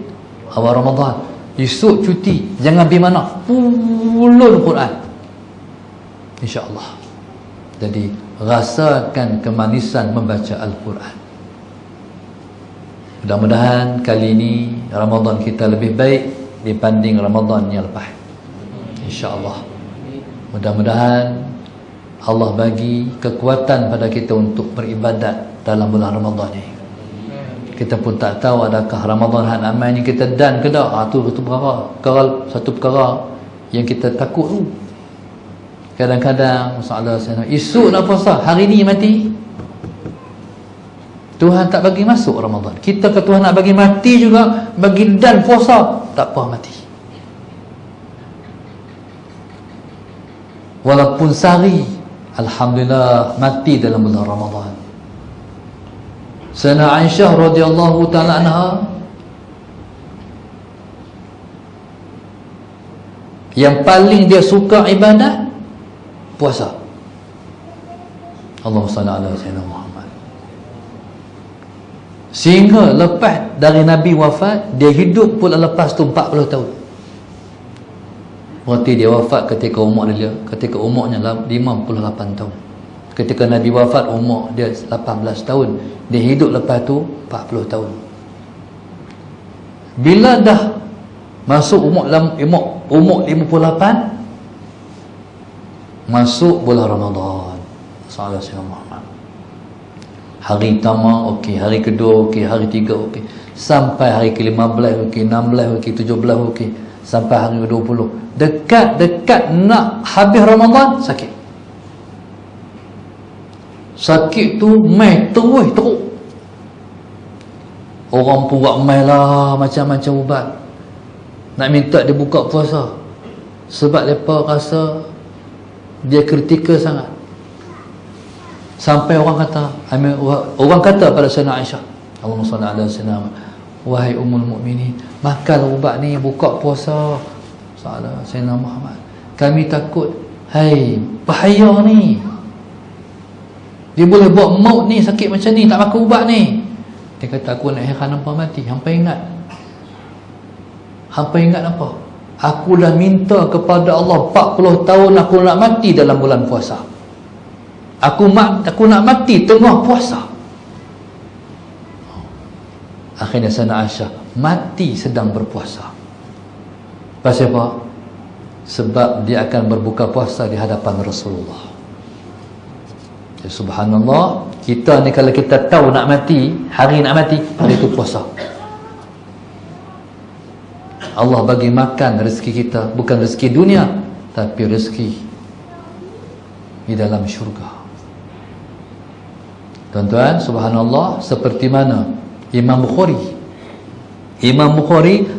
awal Ramadan. Esok cuti, jangan pergi mana, pulun Quran, insya-Allah. Jadi rasakan kemanisan membaca Al-Quran. Mudah-mudahan kali ini Ramadan kita lebih baik dibanding Ramadan yang lepas, insya-Allah. Mudah-mudahan Allah bagi kekuatan pada kita untuk beribadat dalam bulan Ramadan ini. Kita pun tak tahu adakah Ramadan hak amal yang kita dan ke tak. Itu satu perkara yang kita takut tu. Kadang-kadang masalah esok nak puasa, hari ni mati. Tuhan tak bagi masuk Ramadan. Kita ke Tuhan nak bagi mati juga, bagi dan puasa, tak apa mati. Walaupun sehari, alhamdulillah mati dalam bulan Ramadan. Sayyidina Aisyah radhiyallahu taala anha yang paling dia suka ibadat puasa. Allahumma salli ala sayyidina Muhammad. Sehingga lepas dari Nabi wafat, dia hidup pula lepas tu 40 tahun. Berarti dia wafat ketika umur dia, ketika umurnya 58 tahun. Ketika Nabi wafat umur dia 18 tahun, dia hidup lepas tu 40 tahun. Bila dah masuk umur 58, masuk bulan Ramadan. Sallallahu alaihi wasallam. Hari pertama okey, hari kedua okey, hari ketiga okey, sampai hari ke-15 okey, 16 okey, 17 okey, sampai hari ke-20. Dekat nak habis Ramadan sakit. Sakit tu mai terus teruk. Orang pun buat mai lah macam-macam ubat, nak minta dia buka puasa, sebab mereka rasa dia kritikal sangat. Sampai orang kata pada Sayyidina Aisyah, Allahumma salli ala sayyidina, wahai ummul mukminin, makan ubat ni, buka puasa. Sallallahu Sayyidina Muhammad, kami takut, hai bahaya ni, dia boleh buat maut ni, sakit macam ni, tak makan ubat ni. Dia kata, aku nak heran hampa mati. Hampa ingat apa? Aku dah minta kepada Allah 40 tahun aku nak mati dalam bulan puasa. Aku nak mati tengah puasa. Akhirnya Sayyidina Aisyah mati sedang berpuasa. Pasal apa? Sebab dia akan berbuka puasa di hadapan Rasulullah. Ya, subhanallah, kita ni kalau kita tahu nak mati, hari nak mati, hari itu puasa. Allah bagi makan rezeki kita, bukan rezeki dunia, tapi rezeki di dalam syurga. Tuan-tuan, subhanallah, seperti mana Imam Bukhari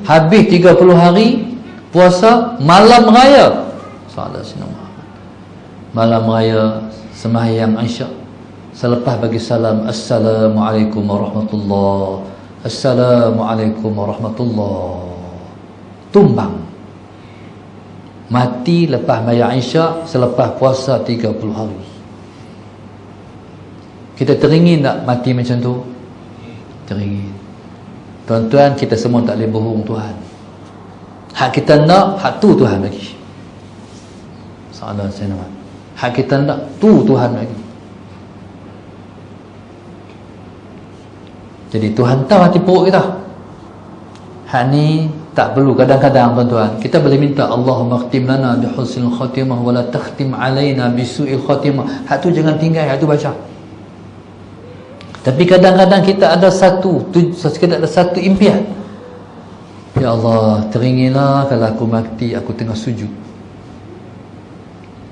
habis 30 hari puasa malam raya. Malam raya sembahyang Isyak, selepas bagi salam, Assalamualaikum warahmatullahi, Assalamualaikum warahmatullahi, tumbang mati lepas bayar Isyak, selepas puasa 30 hari. Kita teringin tak mati macam tu? Teringin. Tuan-tuan, kita semua tak boleh bohong Tuhan. Hak kita nak, hak tu Tuhan bagi. Sallallahu alaihi wasallam. Hak kita nak, tu Tuhan bagi. Jadi Tuhan tahu hati perut kita. Hak ni tak perlu. Kadang-kadang tuan-tuan, kita boleh minta, Allahumma khtim lana bihusnil khatimah wa la takhtim alaina bisu'il khatimah. Hak tu jangan tinggal, hak tu baca. Tapi kadang-kadang kita ada satu impian. Ya Allah, teringinlah kalau aku mati, aku tengah sujud.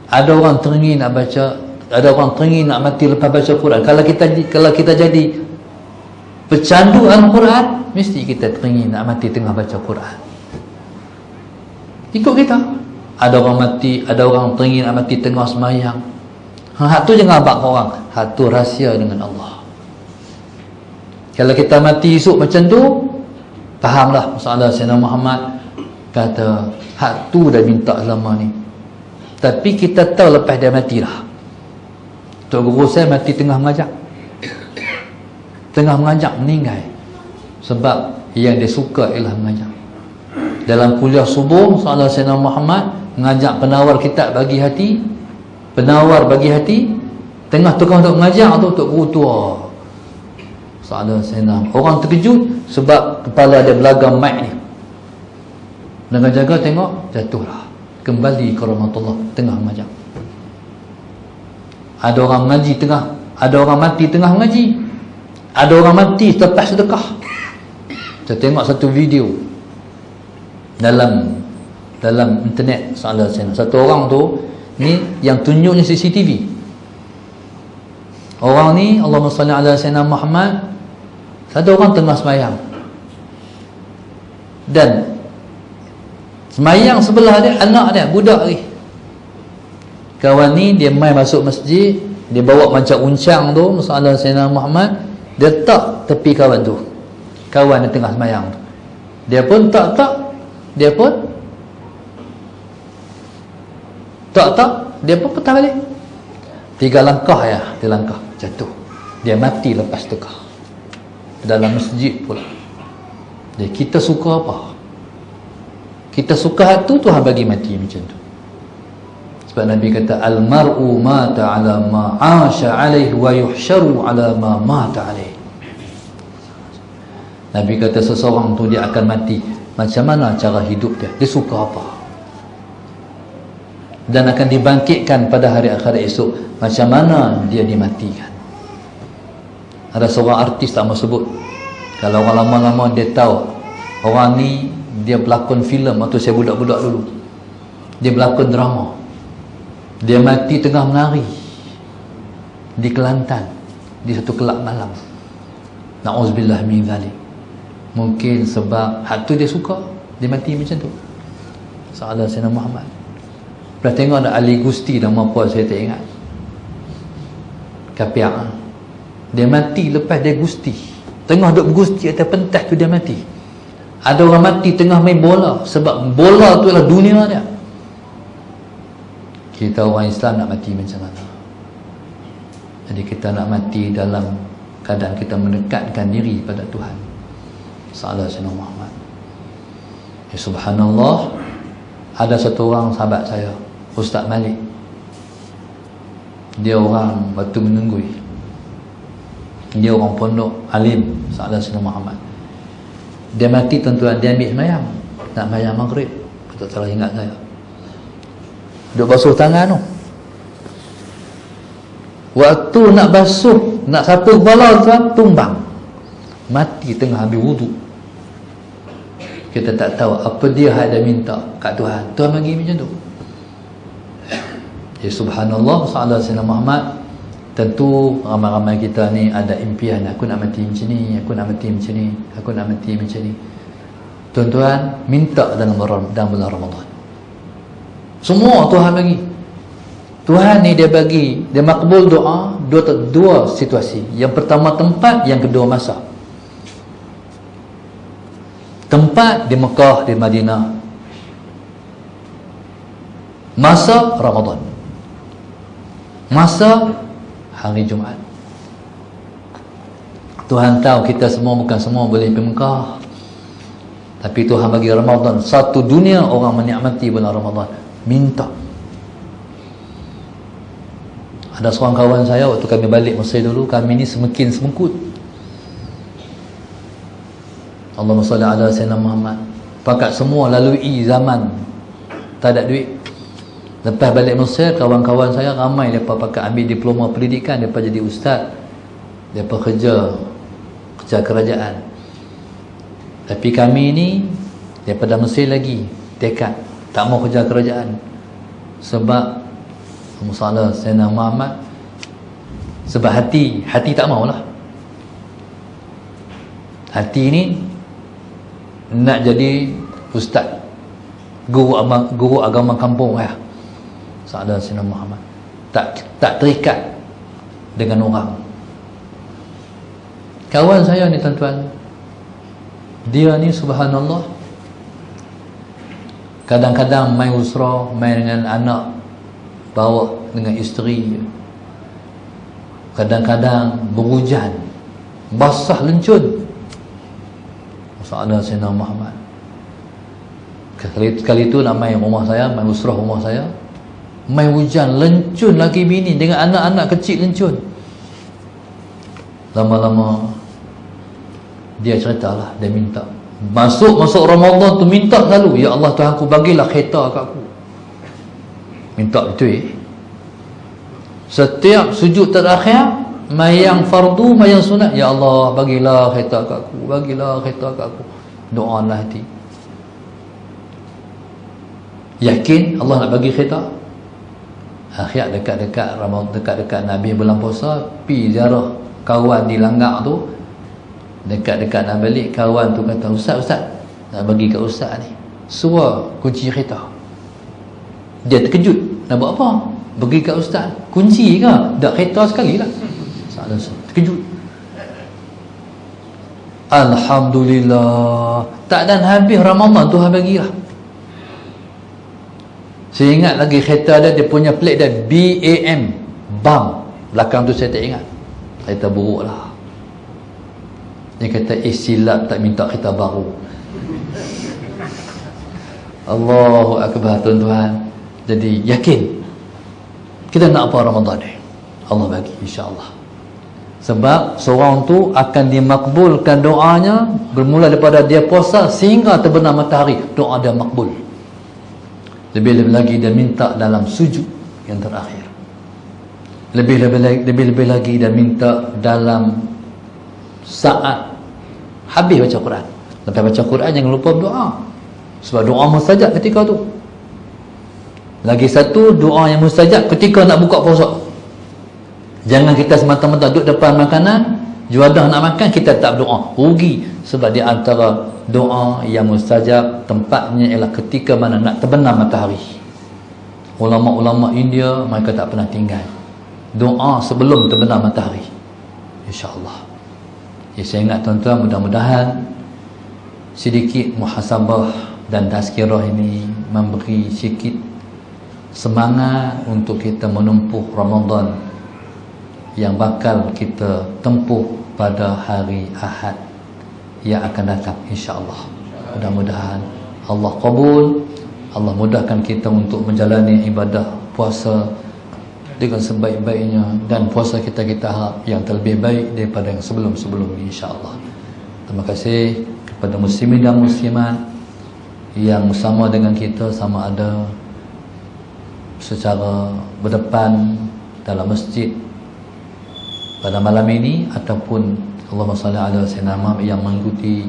Ada orang teringin nak baca, ada orang teringin nak mati lepas baca Quran. Kalau kita jadi pecandu Al-Quran, mesti kita teringin nak mati tengah baca Quran. Ikut kita. Ada orang mati, ada orang teringin nak mati tengah sembahyang. Hak tu jangan abak orang. Hak tu rahsia dengan Allah. Kalau kita mati esok macam tu, fahamlah masalah Sayyidina Muhammad kata hak tu dah minta selama ni, tapi kita tahu lepas dia mati dah. Tok Guru saya mati tengah mengajak, meninggal. Sebab yang dia suka ialah mengajak. Dalam kuliah subuh Saudara Sayyidina Muhammad mengajak penawar kitab bagi hati, tengah tukang untuk mengajar tu Tok Guru tua Saudara Sayyidina. Orang terkejut sebab kepala dia belagam mic ni. Jaga tengok, jatuhlah kembali ke rahmatullah tengah mengajar. Ada orang mengaji ada orang mati tengah mengaji, ada orang mati selepas sedekah. Saya tengok satu video dalam internet Saudara Sayyidina. Satu orang tu ni yang tunjuknya CCTV. Orang ni Allahumma salli ala Sayyidina Muhammad, satu orang tengah semayang, dan semayang sebelah dia anak dia, budak lagi. Kawan ni dia mai masuk masjid, dia bawa macam uncang tu Saudara Sayyidina Muhammad, dia letak tepi kawan tu. Kawan dia tengah semayang tu, dia pun tak, dia pun petah balik. 3 langkah ya, dia langkah jatuh. Dia mati lepas tukar dalam masjid pula. Jadi kita suka apa? Kita suka hak tu, Tuhan bagi mati macam tu. Sebab Nabi kata al-mar'u mata ala ma 'asha 'alaihi wa yuhsyaru ala ma mata 'alaihi. Nabi kata seseorang tu dia akan mati macam mana cara hidup dia, dia suka apa, dan akan dibangkitkan pada hari akhirat esok macam mana dia dimatikan. Ada seorang artis tak mau sebut, kalau orang lama-lama dia tahu orang ni dia pelakon filem waktu saya budak-budak dulu, dia pelakon drama, dia mati tengah menari di Kelantan di satu kelab malam. Na'udzubillah min zalik. Mungkin sebab hak tu dia suka, dia mati macam tu. Saudara Sayyidina Muhammad. Pernah tengok ada Ali Gusti, nama apa saya tak ingat, Kapiak. Dia mati lepas dia Gusti, tengah duk Gusti atas pentas tu dia mati. Ada orang mati tengah main bola, sebab bola tu adalah dunia dia. Kita orang Islam nak mati macam mana? Jadi kita nak mati dalam keadaan kita mendekatkan diri pada Tuhan. Saudara Sayyidina Muhammad. Ya subhanallah, ada satu orang sahabat saya, Ustaz Malik. Dia orang Batu Menunggui, dia orang pondok alim Saudara Sayyidina Muhammad. Dia mati tuan-tuan, dia ambil semayang, nak semayang maghrib, tak salah ingat saya, duk basuh tangan tu. Waktu nak basuh, nak sapu kepala tuan, tumbang, mati tengah ambil wuduk. Kita tak tahu apa dia ada minta kat Tuhan, Tuhan bagi macam tu. Ya subhanallah, Saudara Sayyidina Muhammad. Tentu ramai-ramai kita ni ada impian, aku nak mati macam ni, aku nak mati macam ni, aku nak mati macam ni. Tuan-tuan, minta dalam bulan Ramadan. Semua Tuhan bagi. Tuhan ni dia bagi, dia makbul doa dua situasi. Yang pertama tempat, yang kedua masa. Tempat di Mekah, di Madinah. Masa Ramadan. Masa hari Jumaat. Tuhan tahu kita semua bukan semua boleh pergi Mekah, tapi Tuhan bagi Ramadan. Satu dunia orang menikmati bulan Ramadan. Minta. Ada seorang kawan saya, waktu kami balik Mesir dulu, kami ni semakin semengkut. Allahumma salli ala Sayyidina Muhammad. Pakat semua lalui zaman tak ada duit. Lepas balik Mesir, kawan-kawan saya ramai mereka pakat ambil diploma pendidikan, mereka jadi ustaz, mereka kerja kerajaan. Tapi kami ni daripada Mesir lagi tekad tak mau kerja kerajaan, sebab masalah Sayyidina Muhammad, sebab hati tak maulah. Hati ni nak jadi ustaz, guru agama kampung ya. Saudara Sayyidina Muhammad tak terikat dengan orang. Kawan saya ni tuan-tuan, dia ni subhanallah, Kadang-kadang main usrah, main dengan anak, bawa dengan isteri. Kadang-kadang berhujan, basah lencun. Masalah Sayyidina Muhammad. Sekali itu nak main rumah saya, main usrah rumah saya, main hujan, lencun laki bini dengan anak-anak kecil lencun. Lama-lama dia ceritalah, dia minta masuk Ramadan tu, minta selalu, ya Allah Tuhan aku, bagilah kereta kat aku. Minta betul. Setiap sujud terakhir, mayang fardu, mayang sunat, ya Allah bagilah kereta kat aku, bagilah kereta kat aku. Doa lah hati. Yakin Allah nak bagi kereta. Akhir dekat-dekat Ramadan, dekat-dekat Nabi bulan puasa, pi ziarah kawan di Langgar tu, dekat-dekat nak balik, kawan tu kata, Ustaz nak bagi kat Ustaz ni suruh kunci kereta. Dia terkejut, nak buat apa? Bagi kat Ustaz, kunci ke? Tak, kereta sekali lah. Terkejut. Alhamdulillah, tak dan habis Ramadan Tuhan bagilah. Saya ingat lagi kereta dia punya plate dia BAM, BAM. Belakang tu saya tak ingat. Kereta buruk lah. Dia kata, silap tak minta kereta baru. Allahu Akbar, tuan-tuan. Jadi yakin kita nak apa Ramadan ni, Allah bagi insya-Allah. Sebab seorang tu akan dimakbulkan doanya bermula daripada dia puasa sehingga terbenam matahari, doa dia makbul. Lebih-lebih lagi dia minta dalam sujud yang terakhir. Lebih-lebih lagi dia minta dalam saat habis baca Quran. Lepas baca Quran jangan lupa doa. Sebab doa mustajab ketika tu. Lagi satu, doa yang mustajab ketika nak buka puasa. Jangan kita semata-mata duduk depan makanan, juadah nak makan, kita tak berdoa, rugi. Sebab di antara doa yang mustajab tempatnya ialah ketika mana nak terbenam matahari. Ulama-ulama India mereka tak pernah tinggal doa sebelum terbenam matahari, insya-Allah. Ya, saya ingat tuan-tuan, mudah-mudahan sedikit muhasabah dan tazkirah ini memberi sedikit semangat untuk kita menempuh Ramadan yang bakal kita tempuh pada hari Ahad yang akan datang, insya-Allah. Mudah-mudahan Allah kabul, Allah mudahkan kita untuk menjalani ibadah puasa dengan sebaik-baiknya, dan puasa kita harap yang terlebih baik daripada yang sebelum-sebelum ini, insya-Allah. Terima kasih kepada muslimin dan muslimat yang bersama dengan kita, sama ada secara berdepan dalam masjid pada malam ini ataupun Allahumma salli ala sayyidina Muhammad yang mengikuti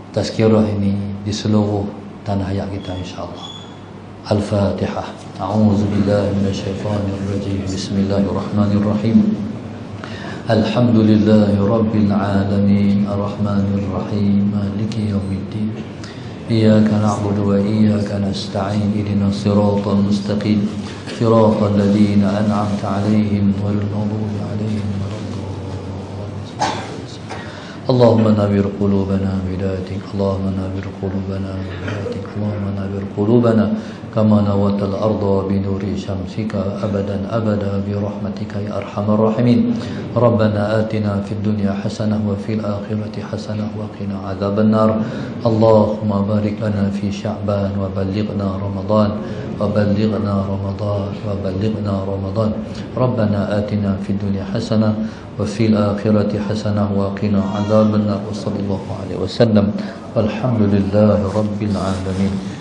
tazkirah ini di seluruh tanah air kita, insya-Allah. Al-Fatihah. A'udzu billahi minasyaitonir rajim. Bismillahirrahmanirrahim. Alhamdulillahi rabbil alamin, arrahmanir rahim, maliki yaumiddin. Iyyaka na'budu wa iyyaka nasta'in. Ihdinas siratal mustaqim. Siratal ladzina an'amta 'alaihim ghairil maghdubi 'alaihim Allahumma nawwir qulubana bidatik, Allahumma nawwir qulubana bidatik, Allahumma nawwir qulubana kama nawwartal arda bi nuri syamsika abadan abada bi rahmatika ya arhamar rahimin. Rabbana atina fid dunya hasanah wa fil akhirati hasanah wa qina adzabannar. Allahumma barik lana fi sya'ban wa ballighna ramadan wa ballighna ramadan wa ballighna ramadan. Rabbana atina fid dunya hasanah wa fil akhirati hasanah wa qina adzabannar. Wa sallallahu alaihi wasallam walhamdulillahi rabbil alamin.